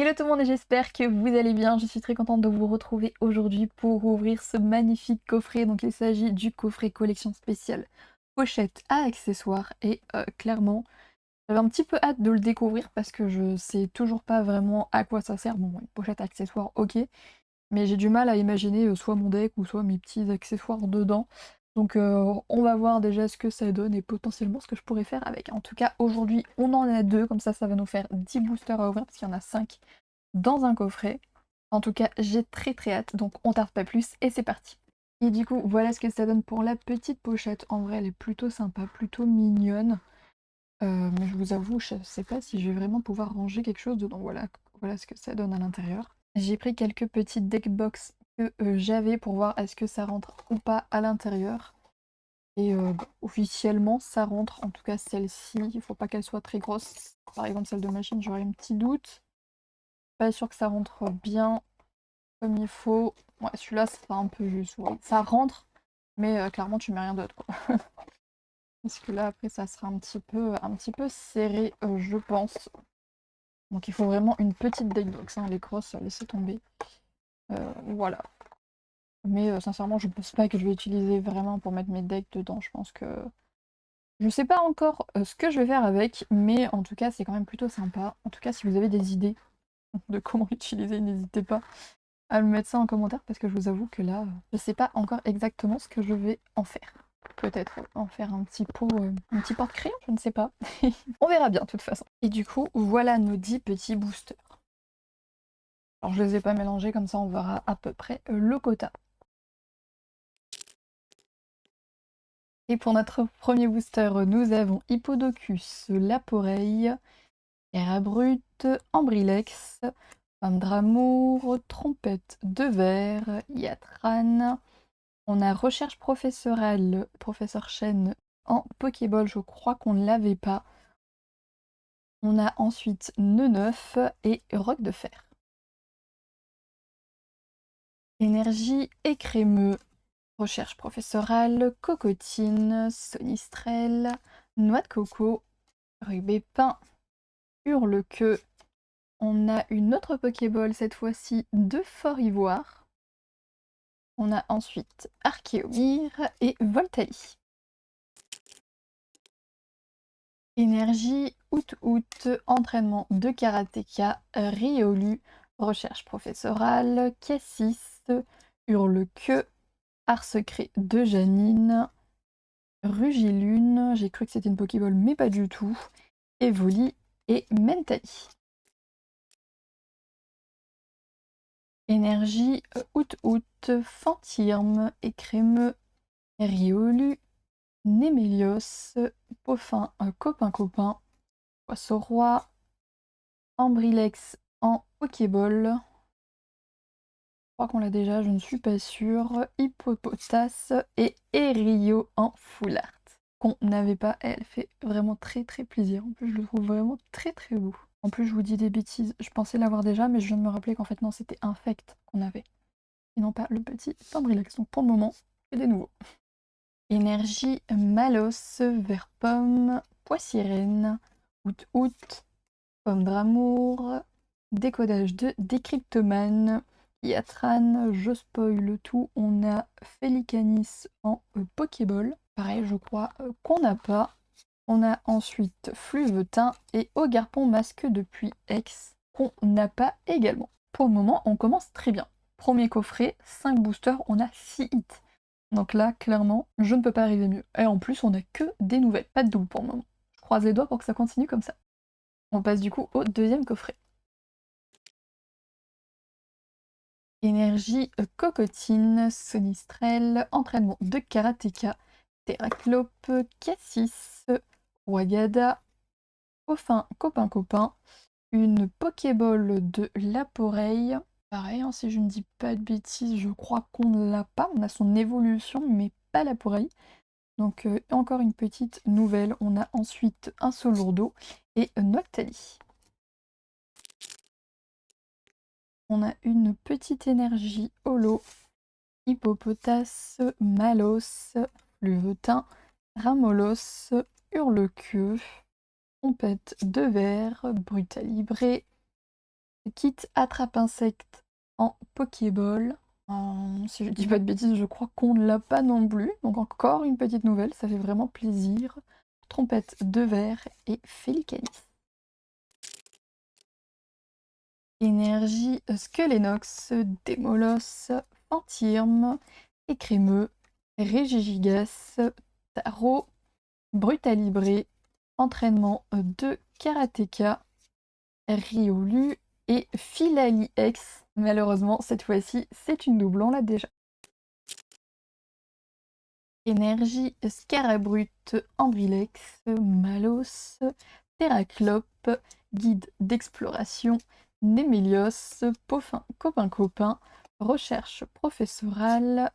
Hello tout le monde et j'espère que vous allez bien. Je suis très contente de vous retrouver aujourd'hui pour ouvrir ce magnifique coffret. Donc il s'agit du coffret collection spéciale pochette à accessoires et clairement j'avais un petit peu hâte de le découvrir parce que je sais toujours pas vraiment à quoi ça sert. Bon, une pochette accessoire ok, mais j'ai du mal à imaginer soit mon deck ou soit mes petits accessoires dedans. Donc on va voir déjà ce que ça donne et potentiellement ce que je pourrais faire avec. En tout cas aujourd'hui on en a deux, comme ça va nous faire 10 boosters à ouvrir parce qu'il y en a 5 dans un coffret. En tout cas, j'ai très hâte, donc on tarde pas plus et c'est parti. Et du coup, voilà ce que ça donne pour la petite pochette. En vrai, elle est plutôt sympa, plutôt mignonne. Mais je vous avoue, je sais pas si je vais vraiment pouvoir ranger quelque chose dedans. Voilà ce que ça donne à l'intérieur. J'ai pris quelques petites deck box que j'avais pour voir est-ce que ça rentre ou pas à l'intérieur. Et officiellement, ça rentre. En tout cas, celle-ci, il faut pas qu'elle soit très grosse. Par exemple, celle de machine, j'aurais un petit doute. Pas sûr que ça rentre bien comme il faut. Ouais, celui-là, c'est un peu juste. Ouais. Ça rentre, mais clairement, tu mets rien d'autre, quoi. Parce que là, après, ça sera un petit peu serré, je pense. Donc, il faut vraiment une petite deck box. Hein. Les grosses, laissez tomber. Voilà. Mais sincèrement, je pense pas que je vais utiliser vraiment pour mettre mes decks dedans. Je pense que... Je sais pas encore ce que je vais faire avec, mais en tout cas, c'est quand même plutôt sympa. En tout cas, si vous avez des idées de comment l'utiliser, n'hésitez pas à me mettre ça en commentaire parce que je vous avoue que là, je sais pas encore exactement ce que je vais en faire. Peut-être en faire un petit pot, un petit porte-crayon, je ne sais pas. On verra bien de toute façon. Et du coup, voilà nos 10 petits boosters. Alors je les ai pas mélangés, comme ça on verra à peu près le quota. Et pour notre premier booster, nous avons Hippodocus, Laporeille, Terra Brute, Ambrilex, Femme d'Amour, Trompette de Verre, Yatran. On a Recherche professorale, Professeur Chen en Pokéball, je crois qu'on ne l'avait pas. On a ensuite Neuf et Roc de Fer. Énergie écrémeux, Recherche professorale, Cocotine, Sonistrel, Noix de coco, Rubé peint, Hurle-queue. On a une autre Pokéball, cette fois-ci de Fort Ivoire. On a ensuite Archéomir et Voltali. Énergie, août, entraînement de karatéka, Riolu, recherche professorale, Cassis, Hurle-queue, art secret de Janine, Rugilune, j'ai cru que c'était une Pokéball mais pas du tout, Evoli et Mentali. Énergie, août, Fantirme, Écrémeux, Riolu, Némélios, Poffin, copain, Poisson-roi, Ambrilex en Pokéball. Je crois qu'on l'a déjà, je ne suis pas sûre. Hippopotas et Erio en Full Art. Qu'on n'avait pas, elle fait vraiment très plaisir. En plus, je le trouve vraiment très beau. En plus, je vous dis des bêtises, je pensais l'avoir déjà, mais je viens de me rappeler qu'en fait, non, c'était Infect qu'on avait. Et non pas le petit Ambrilex. Donc pour le moment, c'est des nouveaux. Énergie, Malos, Vert Pomme, Poissirène, Août, Pomme d'amour, décodage de Décryptoman, Yatran, je spoil tout, on a Felicanis en Pokéball, pareil je crois qu'on n'a pas. On a ensuite Fluvetin et Ogarpon masque depuis X qu'on n'a pas également. Pour le moment on commence très bien. Premier coffret, 5 boosters, on a 6 hits. Donc là clairement je ne peux pas arriver mieux. Et en plus on a que des nouvelles, pas de double pour le moment. Je croise les doigts pour que ça continue comme ça. On passe du coup au deuxième coffret. Énergie, Cocotine, Sonistrel, entraînement de karatéka, Terraclope, Cassis, Wagada, Coffin, copain, une Pokéball de Laporeille. Pareil, hein, si je ne dis pas de bêtises, je crois qu'on ne l'a pas. On a son évolution, mais pas Laporeille. Donc encore une petite nouvelle. On a ensuite un Solourdo et Noctali. On a une petite énergie holo, Hippopotas, Malos, Fluvetin, Ramolos, Hurle-queue, Trompette de verre, Brutalibré, kit attrape-insecte en Pokéball. Si je dis pas de bêtises, je crois qu'on ne l'a pas non plus. Donc encore une petite nouvelle, ça fait vraiment plaisir. Trompette de verre et Félicanis. Énergie Skelenox, Démolos, Fantirme, Écrémeux, Régigigas, Tarot, Brutalibré, Entraînement de Karateka, Riolu et Filali X. Malheureusement, cette fois-ci, c'est une double, on l'a déjà. Énergie Scarabrute, Ambrilex, Malos, Terraclope, Guide d'exploration, Némélios, Copain, Recherche professorale,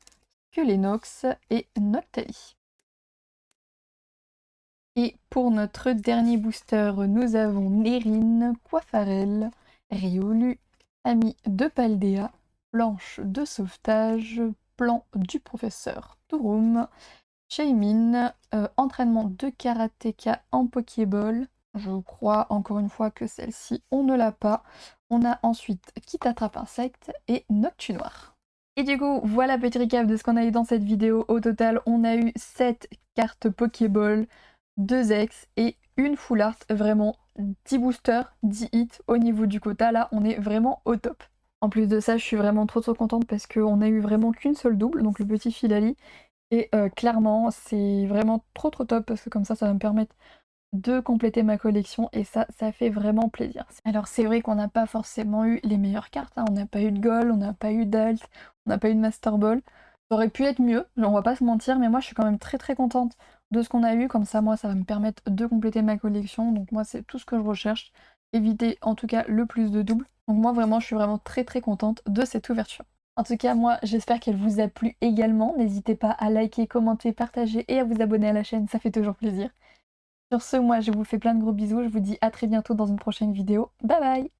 Skelenox et Noctali. Et pour notre dernier booster, nous avons Nérine, Coiffarel, Riolu, Ami de Paldea, Planche de sauvetage, Plan du professeur Turum, Shaymin, entraînement de karatéka en Pokéball. Je crois encore une fois que celle-ci, on ne l'a pas. On a ensuite Kit attrape insecte et Noctu Noir. Et du coup, voilà petit recap de ce qu'on a eu dans cette vidéo. Au total, on a eu 7 cartes Pokéball, 2 ex et une full art. Vraiment 10 boosters, 10 hits au niveau du quota. Là, on est vraiment au top. En plus de ça, je suis vraiment trop contente parce qu'on a eu vraiment qu'une seule double, donc le petit Filali. Et clairement, c'est vraiment trop top parce que comme ça va me permettre de compléter ma collection et ça fait vraiment plaisir. Alors c'est vrai qu'on n'a pas forcément eu les meilleures cartes, hein. On n'a pas eu de Gold, on n'a pas eu d'Alt, on n'a pas eu de Master Ball. Ça aurait pu être mieux, on va pas se mentir, mais moi je suis quand même très contente de ce qu'on a eu, comme ça moi ça va me permettre de compléter ma collection, donc moi c'est tout ce que je recherche, éviter en tout cas le plus de doubles. Donc moi vraiment je suis vraiment très contente de cette ouverture. En tout cas, moi, j'espère qu'elle vous a plu également. N'hésitez pas à liker, commenter, partager et à vous abonner à la chaîne, ça fait toujours plaisir. Sur ce, moi, je vous fais plein de gros bisous. Je vous dis à très bientôt dans une prochaine vidéo. Bye bye!